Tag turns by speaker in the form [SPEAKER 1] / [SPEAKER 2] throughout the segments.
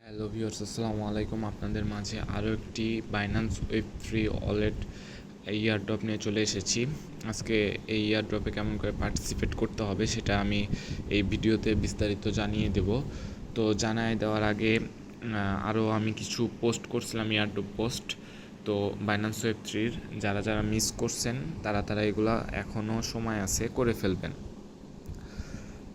[SPEAKER 1] Hello viewers, আসসালামু আলাইকুম। আপনাদের মাঝে আরও একটি Binance web free wallet airdrop নিয়ে চলে এসেছি। আজকে এই ইয়ারড্রপে কেমন করে পার্টিসিপেট করতে হবে সেটা আমি এই ভিডিওতে বিস্তারিত জানিয়ে দেব। তো জানায় দেওয়ার আগে আরও আমি কিছু পোস্ট করছিলাম, ইয়ারড্রপ পোস্ট। তো বাইন্যান্স ওয়েব থ্রির যারা মিস করছেন তারা এগুলা এখনও সময় আছে, করে ফেলবেন।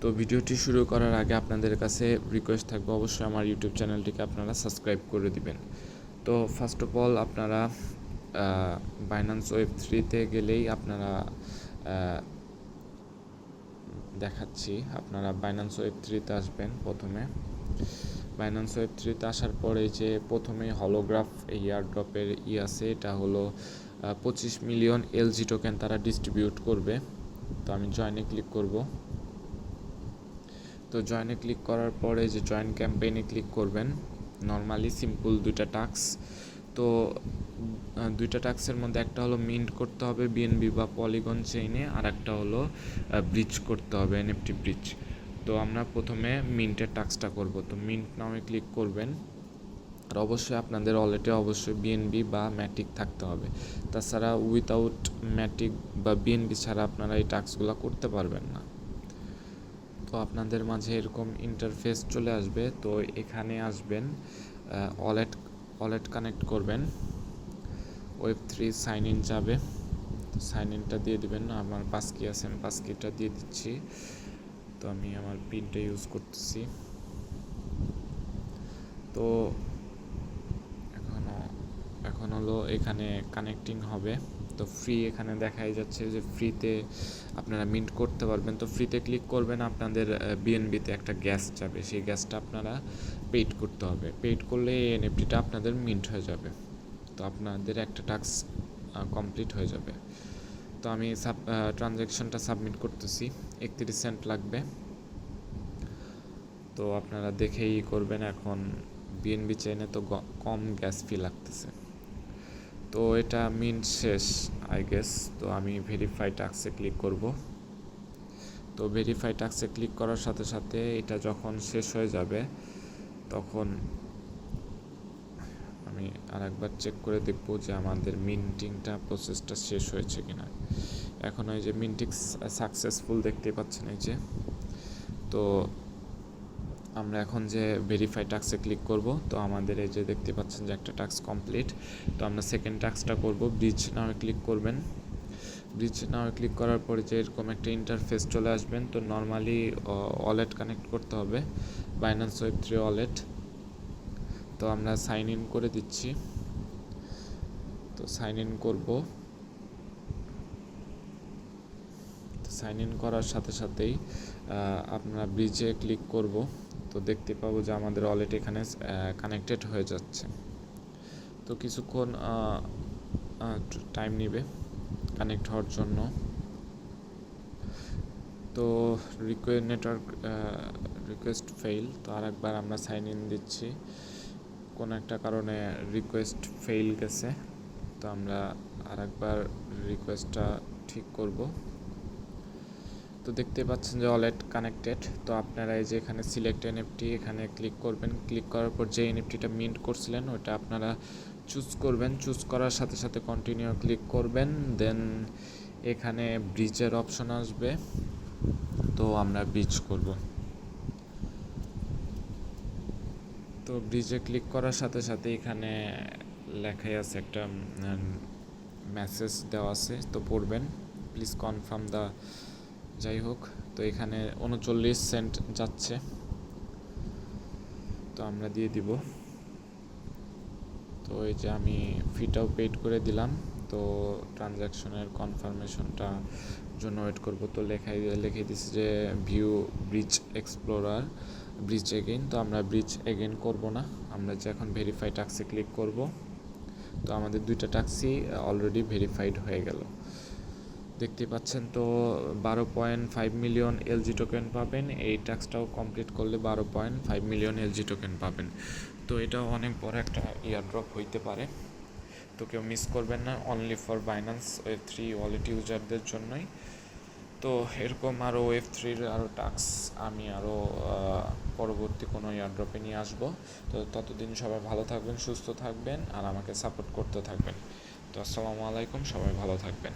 [SPEAKER 1] তো ভিডিওটি শুরু করার আগে আপনাদের কাছে রিকোয়েস্ট থাকবে, অবশ্যই আমার ইউটিউব চ্যানেলটিকে আপনারা সাবস্ক্রাইব করে দিবেন। তো ফার্স্ট অফ অল আপনারা বাইন্যান্স ওয়েব থ্রিতে গেলেই আপনারা দেখাচ্ছি, আপনারা বাইন্যান্স ওয়েব থ্রিতে আসবেন। প্রথমে বাইন্যান্স ওয়েব থ্রিতে আসার পরে যে প্রথমেই হলোগ্রাফ এয়ারড্রপের আছে, এটা হলো 25 মিলিয়ন এলজি টোকেন তারা ডিস্ট্রিবিউট করবে। তো আমি জয়েনে ক্লিক করব। তো জয়েনে ক্লিক করার পরে যে জয়েন ক্যাম্পেইনে ক্লিক করবেন। নর্মালি সিম্পল দুইটা টাস্ক। তো দুইটা টাস্কের মধ্যে একটা হলো মিন্ট করতে হবে বিএনবি বা পলিগন চেইনে, আর একটা হলো ব্রিজ করতে হবে এনএফটি ব্রিজ। তো আমরা প্রথমে মিন্টের টাস্কটা করব। তো মিন্ট নামে ক্লিক করবেন। আর অবশ্যই আপনাদের ওয়ালেটে অবশ্যই বিএনবি বা ম্যাটিক থাকতে হবে, তাছাড়া উইথাউট ম্যাটিক বা বিএনবি ছাড়া আপনারা এই টাস্কগুলো করতে পারবেন না। তো আপনাদের মাঝে এরকম ইন্টারফেস চলে আসবে। তো এখানে আসবেন, ওয়ালেট কানেক্ট করবেন, ওয়েব থ্রি সাইন ইন যাবে। তো সাইন ইনটা দিয়ে দিবেন। আমার পাসকি আছে, আমি পাসকিটা দিয়ে দিচ্ছি। তো আমি আমার পিনটা ইউজ করতেছি। তো এখন হলো এখানে কানেক্টিং হবে। তো ফ্রি এখানে দেখাই যাচ্ছে যে ফ্রিতে আপনারা মিন্ট করতে পারবেন। তো ফ্রিতে ক্লিক করবেন, আপনাদের বিএনবিতে একটা গ্যাস যাবে, সেই গ্যাসটা আপনারা পেইড করতে হবে। পেইড করলে এই এনএফটিটা আপনাদের মিন্ট হয়ে যাবে। তো আপনাদের একটা টাস্ক কমপ্লিট হয়ে যাবে। তো আমি ট্রানজ্যাকশনটা সাবমিট করতেছি, 31 সেন্ট লাগবে। তো আপনারা দেখেই করবেন। এখন বিএনবি চেইনে তো কম গ্যাস ফি লাগতেছে। তো এটা মিন্ট শেষ আই গেস। তো আমি ভেরিফাই টাস্কে ক্লিক করব। তো ভেরিফাই টাস্কে ক্লিক করার সাথে সাথে এটা যখন শেষ হয়ে যাবে তখন আমি আরেকবার চেক করে দেখব যে আমাদের মিন্টিংটা প্রসেসটা শেষ হয়েছে কিনা। এখন ওই যে মিন্টিং সাকসেসফুল দেখতে পাচ্ছেন এই যে। তো আমরা এখন যে ভেরিফাই টাস্কে ক্লিক করব। তো আমাদের এই যে দেখতে পাচ্ছেন যে একটা টাস্ক কমপ্লিট। তো আমরা সেকেন্ড টাস্কটা করব। ব্রিজ নামে ক্লিক করবেন। ব্রিজ নামে ক্লিক করার পরে যে এরকম একটা ইন্টারফেস চলে আসবেন। তো নর্মালি ওয়ালেট কানেক্ট করতে হবে, বাইন্যান্স ওয়েব থ্রি ওয়ালেট। তো আমরা সাইন ইন করে দিচ্ছি। তো সাইন ইন করব। সাইন ইন করার সাথে সাথেই আপনারা ব্রিজে ক্লিক করব। তো দেখতে পাবো যে আমাদের ওয়ালেট এখানে কানেক্টেড হয়ে যাচ্ছে। তো কিছুক্ষণ টাইম নেবে কানেক্ট হওয়ার জন্য। তো নেটওয়ার্ক রিকোয়েস্ট ফেইল। তো আরেকবার আমরা সাইন ইন দিচ্ছি, কোনো একটা কারণে রিকোয়েস্ট ফেইল গেছে। তো আমরা আরেকবার রিকোয়েস্টটা ঠিক করব। তো দেখতে পাচ্ছেন যে ওয়ালেট কানেক্টেড। তো আপনারা এই যে এখানে সিলেক্ট এনএফটি এখানে ক্লিক করবেন। ক্লিক করার পর যে এনএফটিটা মিন্ট করছিলেন ওটা আপনারা চুজ করবেন। চুজ করার সাথে সাথে কন্টিনিউ ক্লিক করবেন। দেন এখানে ব্রিজের অপশন আসবে। তো আমরা ব্রিজ করব। তো ব্রিজে ক্লিক করার সাথে সাথে এখানে লেখাই আছে, একটা মেসেজ দেওয়া আছে, তো পড়বেন, প্লিজ কনফার্ম দ্য, যাই হোক। তো এখানে 39 সেন্ট যাচ্ছে। তো আমরা দিয়ে দিব। তো এই যে আমি ফিটাও পেইড করে দিলাম। তো ট্রানজ্যাকশনের কনফার্মেশনটা জন্য ওয়েট করব। তো লিখে দিচ্ছি যে view bridge explorer bridge again. তো আমরা ব্রিজ এগেইন করব না, আমরা যে এখন ভেরিফাই টাস্কে ক্লিক করব। তো আমাদের দুইটা টাস্কই অলরেডি ভেরিফাইড হয়ে গেল, দেখতে পাচ্ছেন। তো 12.5 মিলিয়ন এলজি টোকেন পাবেন। এই টাস্কটাও কমপ্লিট করলে 12.5 মিলিয়ন এলজি টোকেন পাবেন। তো এটাও অনেক বড় একটা ইয়ারড্রপ হইতে পারে। তো কেউ মিস করবেন না, only for Binance web three wallet ইউজারদের জন্যই। তো এরকম আরও Web3-র আরও টাস্ক আমি আরও পরবর্তী কোনো এয়ারড্রপে নিয়ে আসবো। তো ততদিন সবাই ভালো থাকবেন, সুস্থ থাকবেন আর আমাকে সাপোর্ট করতে থাকবেন। তো আসসালামু আলাইকুম, সবাই ভালো থাকবেন।